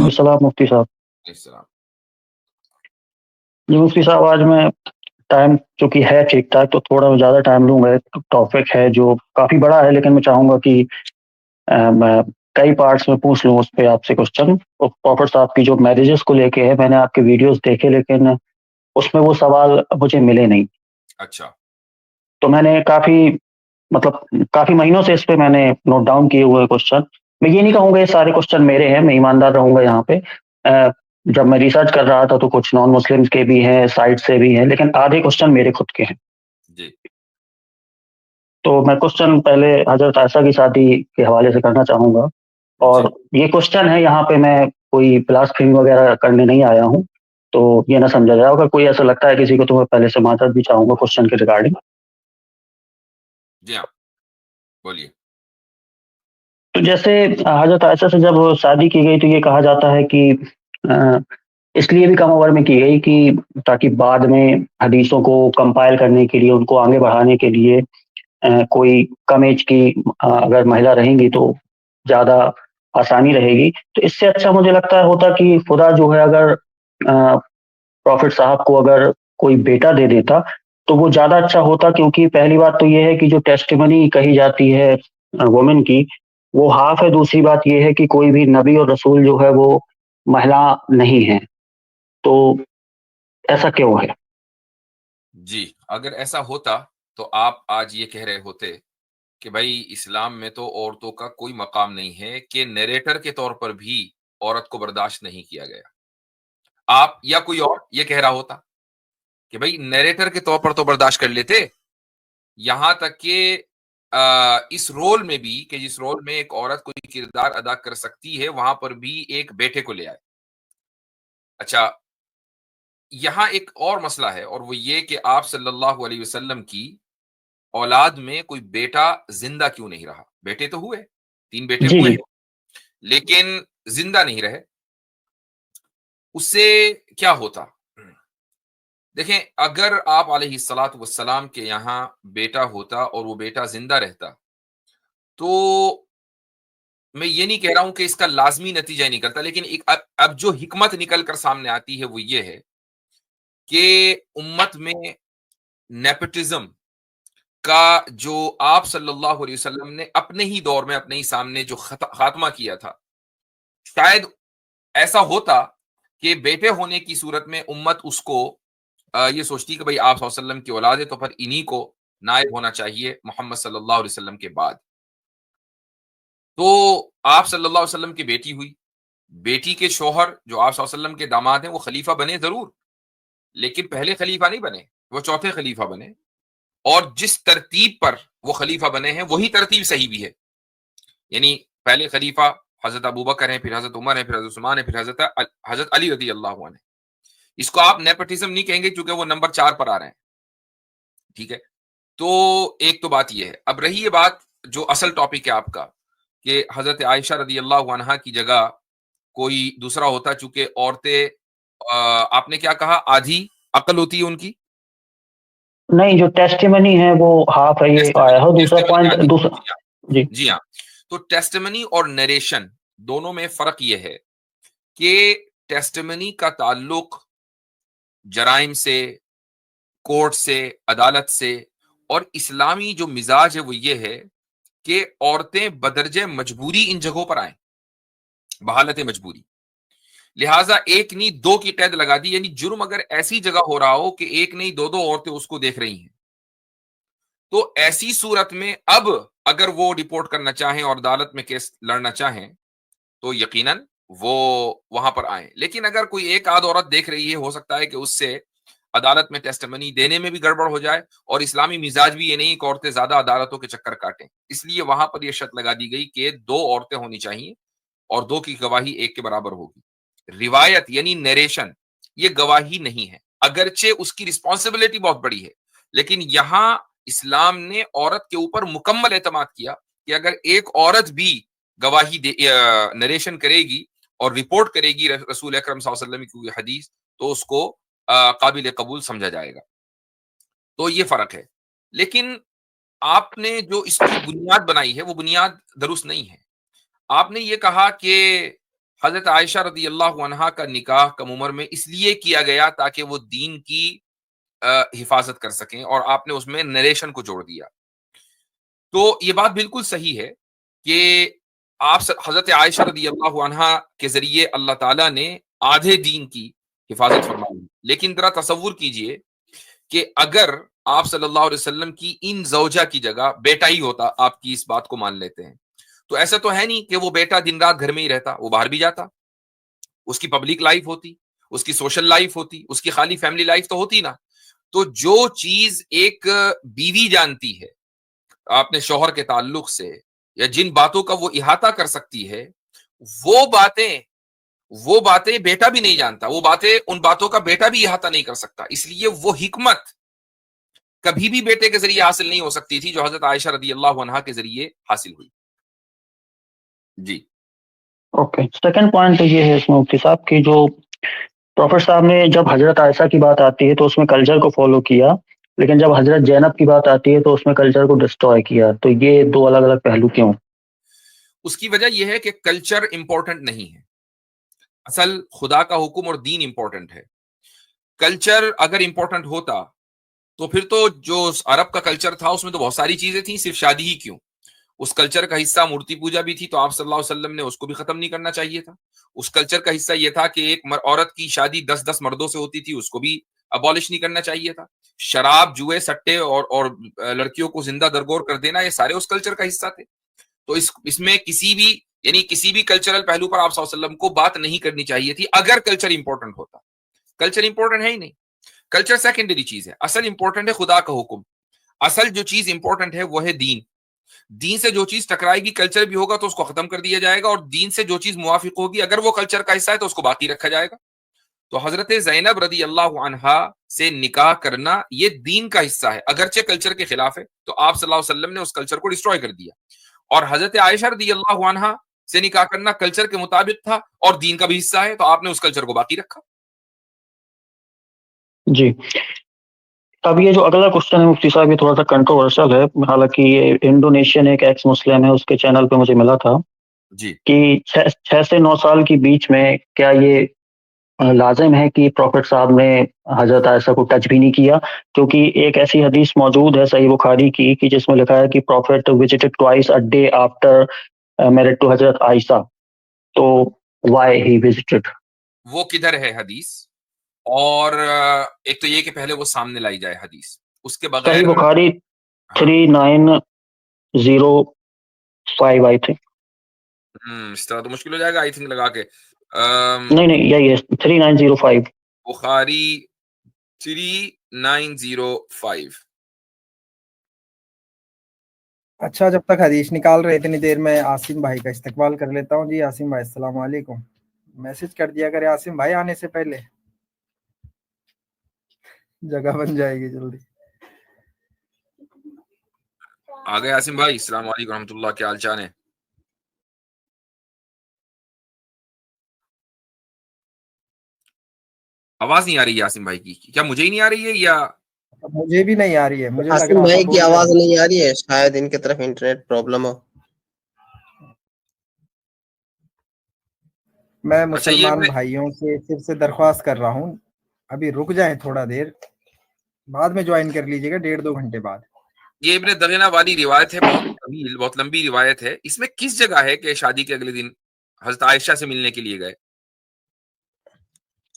السلام مفتی صاحب. السلام. جی مفتی صاحب، آج میں ٹائم چونکہ ہے ٹھیک ٹھاک تو تھوڑا زیادہ ٹائم لوں گا. ٹاپک ہے جو کافی بڑا ہے، لیکن میں چاہوں گا کہ میں کئی پارٹس میں پوچھ لوں اس پہ آپ سے کوشچن. پروفٹ صاحب کی جو میریجز کو لے کے ہے، میں نے آپ کے ویڈیوز دیکھے لیکن اس میں وہ سوال مجھے ملے نہیں. اچھا. تو میں نے کافی مہینوں سے اس پہ میں نے نوٹ ڈاؤن کیے ہوئے کوشچن. میں یہ نہیں کہوں گا یہ سارے کوشچن میرے ہیں، میں ایماندار رہوں گا یہاں پہ. جب میں ریسرچ کر رہا تھا تو کچھ نان مسلم کے بھی ہیں، سائٹ سے بھی ہیں، لیکن آدھے کوشچن میرے خود کے ہیں. جی. تو میں کوشچن پہلے حضرت عائشہ کی شادی کے حوالے سے کرنا چاہوں گا. اور یہ کوشچن ہے، یہاں پہ میں کوئی بلاسفیمی وغیرہ کرنے نہیں آیا ہوں، تو یہ نہ سمجھا جائے. اگر کوئی ایسا لگتا ہے کسی کو تو میں پہلے سے معذرت بھی چاہوں گا کوشچن کے ریگارڈنگ. جی ہاں، بولیے. تو جیسے حضرت عائشہ سے جب شادی کی گئی تو یہ کہا جاتا ہے کہ اس لیے بھی کم عمر میں کی گئی کہ تاکہ بعد میں حدیثوں کو کمپائل کرنے کے لیے، ان کو آگے بڑھانے کے لیے کوئی کم ایج کی اگر مہیلا رہیں گی تو زیادہ آسانی رہے گی. تو اس سے اچھا مجھے لگتا ہوتا کہ خدا جو ہے اگر پروفٹ صاحب کو اگر کوئی بیٹا دے دیتا تو وہ زیادہ اچھا ہوتا. کیونکہ پہلی بات تو یہ ہے کہ جو ٹیسٹیمنی کہی جاتی ہے وومن کی، وہ ہاف ہے. دوسری بات یہ ہے کہ کوئی بھی نبی اور رسول جو ہے وہ مہلا نہیں ہے. تو ایسا کیوں ہے؟ جی، اگر ایسا ہوتا تو آپ آج یہ کہہ رہے ہوتے کہ بھائی اسلام میں تو عورتوں کا کوئی مقام نہیں ہے، کہ نیریٹر کے طور پر بھی عورت کو برداشت نہیں کیا گیا. آپ یا کوئی اور یہ کہہ رہا ہوتا کہ بھائی نیریٹر کے طور پر تو برداشت کر لیتے، یہاں تک کہ اس رول میں بھی، کہ جس رول میں ایک عورت کوئی کردار ادا کر سکتی ہے، وہاں پر بھی ایک بیٹے کو لے آئے. اچھا، یہاں ایک اور مسئلہ ہے، اور وہ یہ کہ آپ صلی اللہ علیہ وسلم کی اولاد میں کوئی بیٹا زندہ کیوں نہیں رہا؟ بیٹے تو ہوئے، 3 بیٹے جی ہوئے جی. ہیں، لیکن زندہ نہیں رہے. اس سے کیا ہوتا؟ دیکھیں، اگر آپ علیہ الصلاۃ والسلام کے یہاں بیٹا ہوتا اور وہ بیٹا زندہ رہتا تو میں یہ نہیں کہہ رہا ہوں کہ اس کا لازمی نتیجہ ہی نکلتا، لیکن اب جو حکمت نکل کر سامنے آتی ہے وہ یہ ہے کہ امت میں نیپوٹزم کا جو آپ صلی اللہ علیہ وسلم نے اپنے ہی دور میں اپنے ہی سامنے جو خاتمہ کیا تھا، شاید ایسا ہوتا کہ بیٹے ہونے کی صورت میں امت اس کو یہ سوچتی کہ بھئی آپ صلی اللہ علیہ وسلم کی اولاد ہے تو پھر انہی کو نائب ہونا چاہیے محمد صلی اللہ علیہ وسلم کے بعد. تو آپ صلی اللہ علیہ وسلم کی بیٹی ہوئی، بیٹی کے شوہر جو آپ صلی اللہ علیہ وسلم کے داماد ہیں وہ خلیفہ بنے ضرور، لیکن پہلے خلیفہ نہیں بنے، وہ چوتھے خلیفہ بنے. اور جس ترتیب پر وہ خلیفہ بنے ہیں وہی ترتیب صحیح بھی ہے. یعنی پہلے خلیفہ حضرت ابوبکر ہیں، پھر حضرت عمر ہیں، پھر حضرت عثمان ہیں، پھر حضرت علی رضی اللہ عنہ. اس کو آپ نیپوٹزم نہیں کہیں گے کیونکہ وہ نمبر 4 پر آ رہے ہیں. ٹھیک ہے، تو ایک تو بات یہ ہے. اب رہی یہ بات جو اصل ٹاپک ہے آپ کا، کہ حضرت عائشہ رضی اللہ عنہا کی جگہ کوئی دوسرا ہوتا، چونکہ عورتیں آپ نے کیا کہا، آدھی عقل ہوتی ہے ان کی. نہیں، جو ٹیسٹیمنی ہے وہ ہاف ہے، یہ آیا ہے. دوسرا پوائنٹ دوسرا. جی جی ہاں، تو ٹیسٹیمنی اور نریشن دونوں میں فرق یہ ہے کہ ٹیسٹیمنی کا تعلق جرائم سے، کورٹ سے، عدالت سے، اور اسلامی جو مزاج ہے وہ یہ ہے کہ عورتیں بدرجہ مجبوری ان جگہوں پر آئیں، بحالت مجبوری. لہٰذا ایک نہیں 2 کی قید لگا دی. یعنی جرم اگر ایسی جگہ ہو رہا ہو کہ ایک نہیں 2 عورتیں اس کو دیکھ رہی ہیں، تو ایسی صورت میں اب اگر وہ رپورٹ کرنا چاہیں اور عدالت میں کیس لڑنا چاہیں تو یقیناً وہ وہاں پر آئیں. لیکن اگر کوئی ایک آدھ عورت دیکھ رہی ہے، ہو سکتا ہے کہ اس سے عدالت میں ٹیسٹمنی دینے میں بھی گڑبڑ ہو جائے، اور اسلامی مزاج بھی یہ نہیں کہ عورتیں زیادہ عدالتوں کے چکر کاٹیں. اس لیے وہاں پر یہ شرط لگا دی گئی کہ 2 عورتیں ہونی چاہیے اور 2 کی گواہی 1 کے برابر ہوگی. روایت یعنی نیریشن یہ گواہی نہیں ہے، اگرچہ اس کی رسپانسبلٹی بہت بڑی ہے، لیکن یہاں اسلام نے عورت کے اوپر مکمل اعتماد کیا کہ اگر ایک عورت بھی گواہی نریشن کرے گی اور رپورٹ کرے گی رسول اکرم صلی اللہ علیہ وسلم کی کوئی حدیث تو اس کو قابل قبول سمجھا جائے گا. تو یہ فرق ہے. لیکن آپ نے جو اس کی بنیاد بنائی ہے وہ بنیاد درست نہیں ہے. آپ نے یہ کہا کہ حضرت عائشہ رضی اللہ عنہا کا نکاح کم عمر میں اس لیے کیا گیا تاکہ وہ دین کی حفاظت کر سکیں، اور آپ نے اس میں نریشن کو جوڑ دیا. تو یہ بات بالکل صحیح ہے کہ آپ حضرت عائشہ رضی اللہ عنہا کے ذریعے اللہ تعالیٰ نے آدھے دین کی حفاظت فرمائی. لیکن ذرا تصور کیجئے کہ اگر آپ صلی اللہ علیہ وسلم کی ان زوجہ کی جگہ بیٹا ہی ہوتا، آپ کی اس بات کو مان لیتے ہیں، تو ایسا تو ہے نہیں کہ وہ بیٹا دن رات گھر میں ہی رہتا، وہ باہر بھی جاتا، اس کی پبلک لائف ہوتی، اس کی سوشل لائف ہوتی، اس کی خالی فیملی لائف تو ہوتی نا. تو جو چیز ایک بیوی جانتی ہے اپنے شوہر کے تعلق سے، یا جن باتوں کا وہ احاطہ کر سکتی ہے، وہ باتیں بیٹا بھی نہیں جانتا، ان باتوں کا بیٹا بھی احاطہ نہیں کر سکتا. اس لیے وہ حکمت کبھی بھی بیٹے کے ذریعے حاصل نہیں ہو سکتی تھی جو حضرت عائشہ رضی اللہ عنہا کے ذریعے حاصل ہوئی. جی اوکے، سیکنڈ پوائنٹ یہ ہے اس میں مفتی صاحب کہ جو پروفیٹ صاحب نے جب حضرت عائشہ کی بات آتی ہے تو اس میں کلچر کو فالو کیا، لیکن جب حضرت زینب کی بات آتی ہے تو اس میں کلچر کو ڈسٹروائے کیا. تو یہ دو الگ الگ پہلو کیوں؟ اس کی وجہ یہ ہے کہ کلچر امپورٹنٹ نہیں ہے، اصل خدا کا حکم اور دین امپورٹنٹ ہے. کلچر اگر امپورٹنٹ ہوتا تو پھر تو جو عرب کا کلچر تھا اس میں تو بہت ساری چیزیں تھیں، صرف شادی ہی کیوں. اس کلچر کا حصہ مورتی پوجا بھی تھی، تو آپ صلی اللہ علیہ وسلم نے اس کو بھی ختم نہیں کرنا چاہیے تھا. اس کلچر کا حصہ یہ تھا کہ ایک عورت کی شادی 10 مردوں سے ہوتی تھی، اس کو بھی ابالش نہیں کرنا چاہیے تھا. شراب، جوئے، سٹے اور لڑکیوں کو زندہ درگور کر دینا، یہ سارے اس کلچر کا حصہ تھے. تو اس میں کسی بھی کلچرل پہلو پر آپ صلی اللہ علیہ وسلم کو بات نہیں کرنی چاہیے تھی اگر کلچر امپورٹنٹ ہوتا. کلچر امپورٹنٹ ہے ہی نہیں، کلچر سیکنڈری چیز ہے. اصل امپورٹنٹ ہے خدا کا حکم. اصل جو چیز امپورٹنٹ ہے وہ ہے دین. دین سے جو چیز ٹکرائے گی، کلچر بھی ہوگا تو اس کو ختم کر دیا جائے گا، اور دین سے جو چیز موافق ہوگی اگر وہ کلچر کا حصہ ہے تو اس کو باقی رکھا جائے گا. تو حضرت زینب رضی اللہ عنہا سے نکاح کرنا یہ دین کا حصہ ہے، اگرچہ کلچر کے خلاف ہے. تو آپ صلی اللہ علیہ وسلم نے اس کلچر کو ڈسٹروائے کر دیا. اور حضرت عائشہ رضی اللہ عنہا سے نکاح کرنا کلچر کے مطابق تھا اور دین کا بھی حصہ ہے، تو آپ نے اس کلچر کو باقی رکھا. جی. اب یہ جو اگلا کوشچن ہے مفتی صاحب، یہ تھوڑا سا کنٹروورشل ہے، حالانکہ یہ انڈونیشین ایک ایکس مسلم ہے، اس کے چینل پہ مجھے ملا تھا جی کہ 6 سے 9 سال کے بیچ میں کیا یہ لازم ہے کہ پروفیٹ صاحب نے حضرت عائشہ کو ٹچ بھی نہیں کیا؟ کیونکہ ایک ایسی حدیث موجود ہے صحیح بخاری کی کہ جس میں لکھا ہے کہ prophet visited twice a day after married to حضرت عائشہ. تو وائی ہی وزٹڈ؟ وہ کدھر ہے حدیث؟ اور ایک تو یہ کہ پہلے وہ سامنے لائی جائے حدیث، اس کے بغیر صحیح بخاری ہاں 3905 آئی تھنک. اس طرح تو مشکل ہو جائے گا آئی تھنک لگا کے. نہیں یہی ہے 3905. بخاری 3905. اچھا، جب تک حدیث نکال رہے اتنی دیر میں عاصم بھائی کا استقبال کر لیتا ہوں. جی عاصم بھائی السلام علیکم. میسج کر دیا کرے عاصم بھائی آنے سے پہلے، جگہ بن جائے گی جلدی. آ گئے عاصم بھائی، السلام علیکم ورحمۃ اللہ، کیا حال چال ہے؟ آواز نہیں آ رہی ہے عاصم بھائی کی، کیا مجھے ہی نہیں آ رہی ہے یا مجھے بھی نہیں آ رہی ہے؟ مجھے لگ عاصم رہا بھائی تھا کی آواز نہیں آ رہی ہے، شاید ان کی طرف انٹرنیٹ پرابلم ہو. میں مسلمان بھائیوں سے پھر سے درخواست کر رہا ہوں ابھی رک جائیں تھوڑا دیر، بعد میں جوائن کر لیجیے گا 1.5-2 گھنٹے بعد. یہ ابن دغینہ والی روایت ہے، بہت طویل، بہت لمبی روایت ہے. اس میں کس جگہ ہے کہ شادی کے اگلے دن حضرت عائشہ سے ملنے کے لیے گئے؟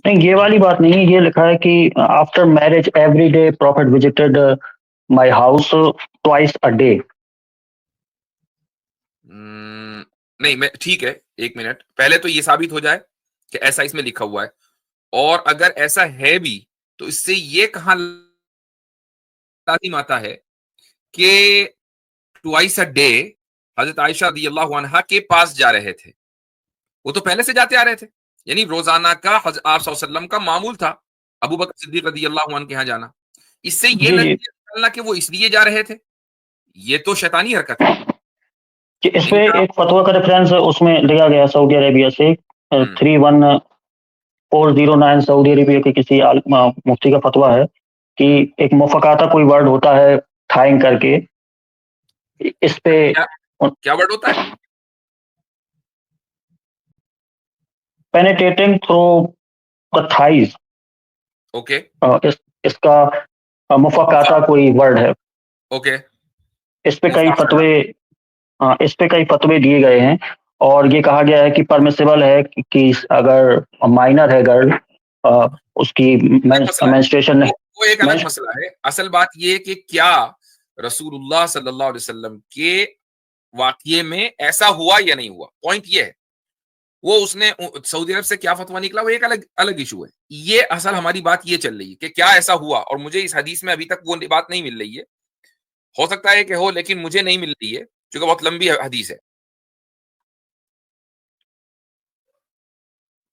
نہیں یہ والی بات نہیں ہے، یہ لکھا ہے کہ after marriage every day prophet visited my house twice a day. نہیں میں ٹھیک ہے، ایک منٹ پہلے تو یہ ثابت ہو جائے کہ ایسا اس میں لکھا ہوا ہے، اور اگر ایسا ہے بھی تو اس سے یہ کہاں لازم آتا ہے کہ ٹوائس اے ڈے حضرت عائشہ رضی اللہ عنہا کے پاس جا رہے تھے. وہ تو پہلے سے جاتے آ رہے تھے، یعنی روزانہ کا آپ صلی اللہ علیہ وسلم کا معمول تھا ابو بکر صدیق رضی اللہ عنہ کے ہاں جانا. اس سے یہ نتیجہ نکالنا کہ وہ اس لیے جا رہے تھے، یہ تو شیطانی حرکت ہے. کہ اس پہ ایک فتویٰ کا ریفرنس اس میں لیا گیا سعودی عربیہ سے 31409 سعودی عربیہ کے کسی مفتی کا فتویٰ ہے کہ ایک مفقاتہ کوئی ورڈ ہوتا ہے تھائنگ کر کے، اس پہ کیا ورڈ ہوتا ہے؟ penetrating through the thighs. Okay اس کا مفکاتہ کوئی ورڈ ہے. اوکے اس پہ کئی فتوے دیے گئے ہیں اور یہ کہا گیا ہے کہ پرمیسیبل ہے کہ اگر مائنر ہے گرل اس کی مینسٹریشن نہیں. وہ ایک الگ مسئلہ ہے. اصل بات یہ کہ کیا رسول اللہ صلی اللہ علیہ وسلم کے واقعے میں ایسا ہوا یا نہیں ہوا, پوائنٹ یہ ہے. وہ اس نے سعودی عرب سے کیا فتویٰ نکلا وہ ایک الگ ایشو ہے. یہ اصل ہماری بات یہ چل رہی ہے کہ کیا ایسا ہوا, اور مجھے اس حدیث میں ابھی تک وہ بات نہیں مل رہی ہے. ہو سکتا ہے کہ ہو, لیکن مجھے نہیں مل رہی ہے کیونکہ بہت لمبی حدیث ہے.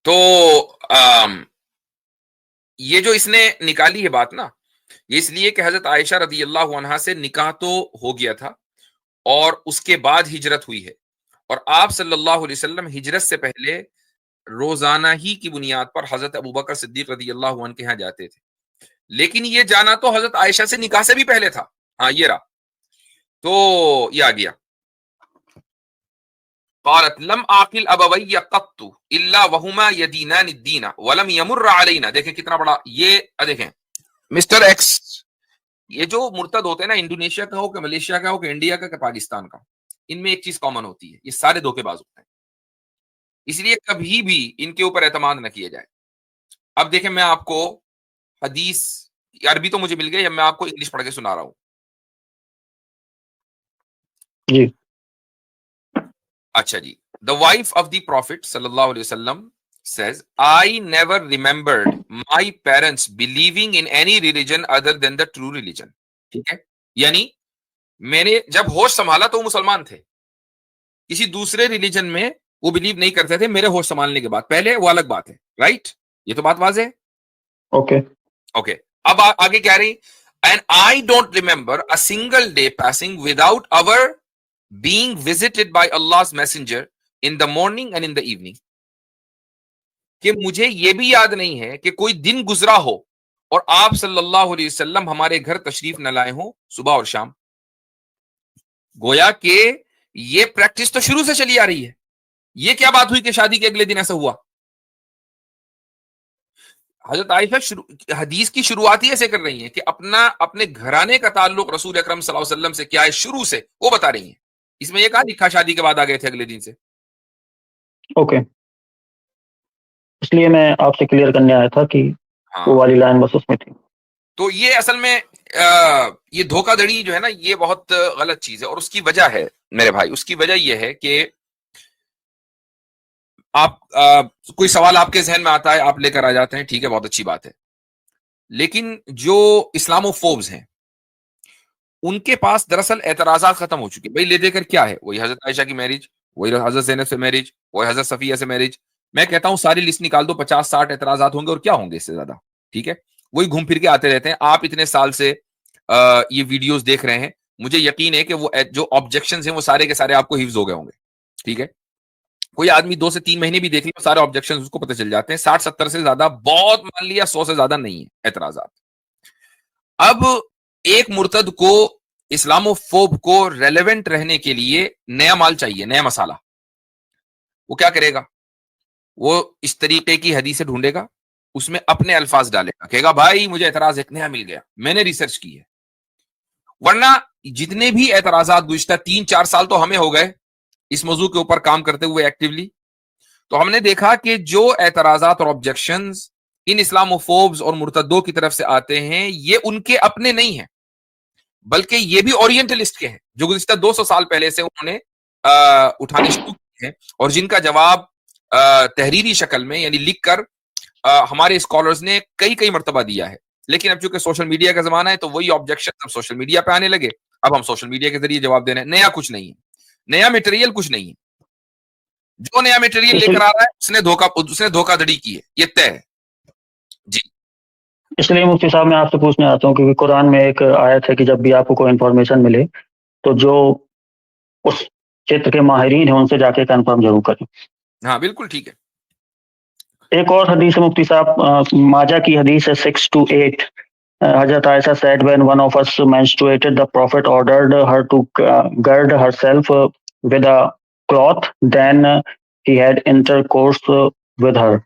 تو یہ جو اس نے نکالی ہے بات نا, یہ اس لیے کہ حضرت عائشہ رضی اللہ عنہا سے نکاح تو ہو گیا تھا اور اس کے بعد ہجرت ہوئی ہے, اور آپ صلی اللہ علیہ وسلم ہجرت سے پہلے روزانہ ہی کی بنیاد پر حضرت ابوبکر صدیق رضی اللہ عنہ کے ہاں جاتے تھے. لیکن یہ جانا تو حضرت عائشہ سے نکاح سے بھی پہلے تھا. ہاں یہ رہا, تو یہ آ گیا. قالت لم عاقل ابوی قط الا وهما يدينان الدين ولم يمر علينا. دیکھیں کتنا بڑا یہ, دیکھیں مسٹر ایکس, یہ جو مرتد ہوتے ہیں نا, انڈونیشیا کا ہو کہ ملیشیا کا ہو کہ انڈیا کا کہ پاکستان کا, ان میں ایک چیز کامن ہوتی ہے, یہ سارے دھوکے باز ہوتے ہیں. اس لیے کبھی بھی ان کے اوپر اعتماد نہ کیا جائے. اب دیکھیں میں آپ کو حدیث عربی تو مجھے مل گئی, اب میں آپ کو انگلش پڑھ کے سنا رہا ہوں. جی اچھا جی. The wife of the Prophet sallallahu alaihi wasallam says, I never remembered my parents believing in any religion other than the true religion. ٹھیک ہے, یعنی میں نے جب ہوش سنبھالا تو وہ مسلمان تھے, کسی دوسرے ریلیجن میں وہ بلیو نہیں کرتے تھے میرے ہوش سنبھالنے کے بعد. پہلے وہ الگ بات ہے, رائٹ, یہ تو بات واضح ہے. اوکے اب آگے کیا رہی, and I don't remember a single day passing without our being visited by Allah's messenger in the morning and in the evening. کہ مجھے یہ بھی یاد نہیں ہے کہ کوئی دن گزرا ہو اور آپ صلی اللہ علیہ وسلم ہمارے گھر تشریف نہ لائے ہوں صبح اور شام. گویا کہ یہ پریکٹس تو شروع سے چلی آ رہی ہے. یہ کیا بات ہوئی کہ شادی کے اگلے دن ایسا ہوا؟ حضرت عائشہ حدیث کی شروعات ہی ایسے کر رہی ہیں کہ اپنے گھرانے کا تعلق رسول اکرم صلی اللہ علیہ وسلم سے کیا ہے شروع سے, وہ بتا رہی ہیں. اس میں یہ کہا لکھا شادی کے بعد آ گئے تھے اگلے دن سے. اوکے, اس لیے میں آپ سے کلیئر کرنے آیا تھا کہ وہ والی لائن بس اس میں تھی. تو یہ اصل میں یہ دھوکہ دھڑی جو ہے نا, یہ بہت غلط چیز ہے, اور اس کی وجہ ہے میرے بھائی, اس کی وجہ یہ ہے کہ آپ کوئی سوال آپ کے ذہن میں آتا ہے, آپ لے کر آ جاتے ہیں, ٹھیک ہے, بہت اچھی بات ہے. لیکن جو اسلامو فوبز ہیں ان کے پاس دراصل اعتراضات ختم ہو چکے. بھائی لے دے کر کیا ہے, وہی حضرت عائشہ کی میرج, وہی حضرت زینب سے میرج, وہی حضرت صفیہ سے میرج. میں کہتا ہوں ساری لسٹ نکال دو, 50-60 اعتراضات ہوں گے, اور کیا ہوں گے اس سے زیادہ. ٹھیک ہے, وہی گھوم پھر کے آتے رہتے ہیں. آپ اتنے سال سے یہ ویڈیوز دیکھ رہے ہیں, مجھے یقین ہے کہ وہ جو آبجیکشنز ہیں وہ سارے کے سارے آپ کو حفظ ہو گئے ہوں گے. ٹھیک ہے, کوئی آدمی 2 سے 3 مہینے بھی دیکھ لے, سارے آبجیکشنز اس کو پتہ چل جاتے ہیں. 60-70 سے زیادہ, بہت مان لیا 100 سے زیادہ نہیں ہے اعتراضات. اب ایک مرتد کو, اسلامو فوب کو ریلیونٹ رہنے کے لیے نیا مال چاہیے, نیا مسالہ. وہ کیا کرے گا, وہ اس طریقے کی حدیثیں ڈھونڈے گا, اس میں اپنے الفاظ ڈالے گا, کہے گا بھائی مجھے اعتراض ایک نیا مل گیا, میں نے ریسرچ کی ہے. ورنہ جتنے بھی اعتراضات گزشتہ 3-4 سال تو ہمیں ہو گئے اس موضوع کے اوپر کام کرتے ہوئے ایکٹیولی, تو ہم نے دیکھا کہ جو اعتراضات اور آبجیکشنز ان اسلاموفوبز اور مرتدوں کی طرف سے آتے ہیں, یہ ان کے اپنے نہیں ہیں, بلکہ یہ بھی اورینٹلسٹ کے ہیں, جو گزشتہ 200 سال پہلے سے انہوں نے اٹھانے شروع کیے ہیں, اور جن کا جواب تحریری شکل میں یعنی لکھ کر ہمارے اسکالرز نے کئی مرتبہ دیا ہے. لیکن اب چونکہ سوشل میڈیا کا زمانہ ہے تو وہی آبجیکشن اب سوشل میڈیا پہ آنے لگے, اب ہم سوشل میڈیا کے ذریعے جواب دے رہے ہیں. نیا کچھ نہیں ہے, نیا میٹیریل کچھ نہیں ہے. جو نیا میٹیریل لے کر آ رہا ہے اس نے دھوکہ دھڑی کی ہے, یہ طے ہے. جی, اس لیے مفتی صاحب میں آپ سے پوچھنے آتا ہوں کیونکہ قرآن میں ایک آیت ہے کہ جب بھی آپ کو کوئی انفارمیشن ملے تو جو اس چھیتر کے ماہرین ہیں ان سے جا کے کنفرم ضرور کریں. ہاں بالکل ٹھیک ہے. ایک اور حدیث ہے مفتی صاحب, ماجہ کی حدیث ہے 628, Hazrat Aisha said, when one of us menstruated, the Prophet ordered her to gird herself with a cloth. Then he had intercourse with her.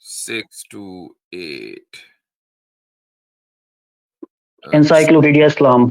6 to 8. Encyclopedia Islam.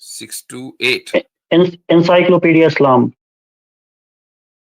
6 to 8. Encyclopedia Islam.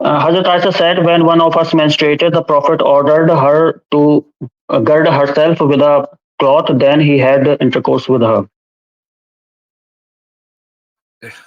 Hazrat Aisha said, when one of us menstruated, the Prophet ordered her to gird herself with a cloth. Then he had intercourse with her.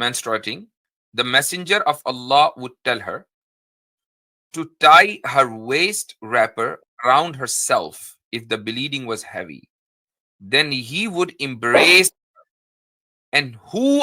menstruating, the messenger of Allah would tell her to tie her waist wrapper around herself if the bleeding was heavy. Then he would embrace her. And who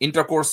intercourse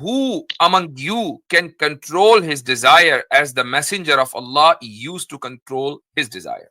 who among you can control his desire as the messenger of Allah used to control his desire.